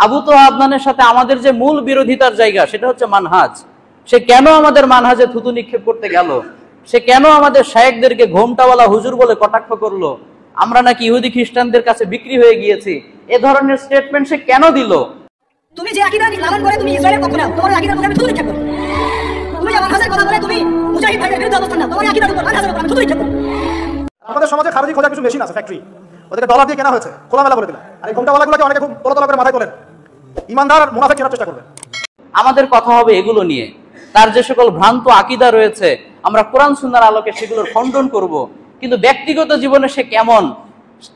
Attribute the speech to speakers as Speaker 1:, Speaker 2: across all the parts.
Speaker 1: আবু তো আদনানের সাথে আমাদের যে মূল বিরোধিতার জায়গা সেটা হচ্ছে মানহাজ। সে কেন আমাদের মানহাজে থুতু নিক্ষেপ করতে গেল? সে কেন আমাদের শায়েখদেরকে ঘোমটাওয়ালা হুজুর বলে কটাক্ষ করলো? আমরা নাকি ইহুদি খ্রিস্টানদের কাছে বিক্রি হয়ে গিয়েছি, এ ধরনের স্টেটমেন্ট সে কেন দিল?
Speaker 2: তুমি যে আকীদা লালন করে তুমি ইসরায়েলের পক্ষ নাও, তোমার আকীদার উপর আমি থুতু নিক্ষেপ করব। তুমি যে মানহাজের কথা বলে তুমি মুজাহিদ ভাইদের বিরুদ্ধে অবস্থান নাও, তোমার আকীদার উপর মানহাজের উপর আমি থুতু নিক্ষেপ করব।
Speaker 3: আমাদের সমাজে খারেজি খোঁজার কিছু মেশিন আছে, ফ্যাক্টরি, ওদেরকে ডলার দিয়ে কেনা হয়েছে, খোলামেলা বলে দিলেন। আর এই ঘোমটাওয়ালাগুলোকে অনেকে খুব তলা করে মাথায় তোলেন, ইমানদার আর মুনাফিক চেনার চেষ্টা করবেন।
Speaker 1: আমাদের কথা হবে এগুলো নিয়ে। তার যে সকল ভ্রান্ত আকীদা রয়েছে আমরা কোরআন সুন্নাহর আলোকে সেগুলোর খণ্ডন করব। কিন্তু ব্যক্তিগত জীবনে সে কেমন,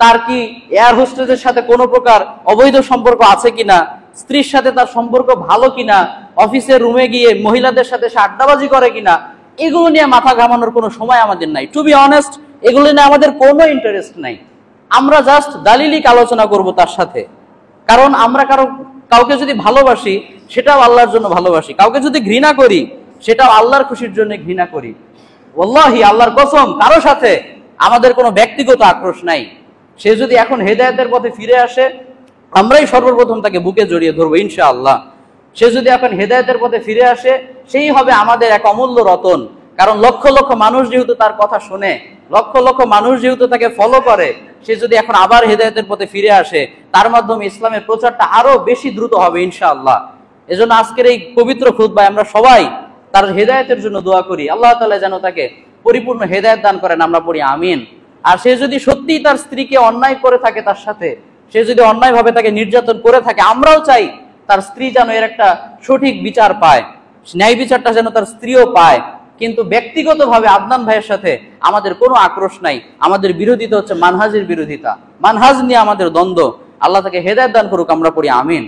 Speaker 1: তার কি এয়ার হোস্টেসের সাথে কোনো প্রকার অবৈধ সম্পর্ক আছে কিনা, স্ত্রীর সাথে তার সম্পর্ক ভালো কিনা, অফিসের রুমে গিয়ে মহিলাদের সাথে সে আড্ডাবাজি করে কিনা, এগুলো নিয়ে মাথা ঘামানোর কোনো সময় আমাদের নাই। টু বি অনেস্ট, এগুলো নিয়ে আমাদের কোনো ইন্টারেস্ট নাই। আমরা জাস্ট দালিলিক আলোচনা করব তার সাথে। কারণ আমরা কাউকে যদি ভালোবাসি সেটাও আল্লাহর জন্য ভালোবাসি, কাউকে যদি ঘৃণা করি সেটাও আল্লাহর খুশির জন্য ঘৃণা করি। ওয়াল্লাহি, আল্লাহর কসম, কারো সাথে আমাদের কোনো ব্যক্তিগত আক্রোশ নাই। সে যদি এখন হেদায়েতের পথে ফিরে আসে আমরাই সর্বপ্রথম তাকে বুকে জড়িয়ে ধরবো ইনশাআল্লাহ। সে যদি এখন হেদায়েতের পথে ফিরে আসে সেই হবে আমাদের এক অমূল্য রতন। কারণ লক্ষ লক্ষ মানুষ যেহেতু তার কথা শোনে, লক্ষ লক্ষ মানুষ যেহেতু তাকে ফলো করে, সে যদি এখন আবার হেদায়েতের পথে ফিরে আসে তার মাধ্যমে ইসলামের প্রচারটা আরো বেশি দ্রুত হবে ইনশাআল্লাহ। এজন্য আজকের এই পবিত্র খুতবায় আমরা সবাই তার হেদায়েতের জন্য দোয়া করি, আল্লাহ তাআলা যেন তাকে পরিপূর্ণ হেদায়েত দান করেন, আমরা পড়ি আমিন। আর সে যদি সত্যিই তার স্ত্রীকে অন্যায় করে থাকে, তার সাথে সে যদি অন্যায়ভাবে তাকে নির্যাতন করে থাকে, আমরাও চাই তার স্ত্রী যেন এর একটা সঠিক বিচার পায়, ন্যায় বিচারটা যেন তার স্ত্রীও পায়। কিন্তু ব্যক্তিগতভাবে আদনান ভাইয়ের সাথে আমাদের কোনো আক্রোশ নাই। আমাদের বিরোধিতা হচ্ছে মানহাজের বিরোধিতা, মানহাজ নিয়ে আমাদের দ্বন্দ্ব। আল্লাহ তাকে হেদায়েত দান করুক, আমরা পড়ি আমিন।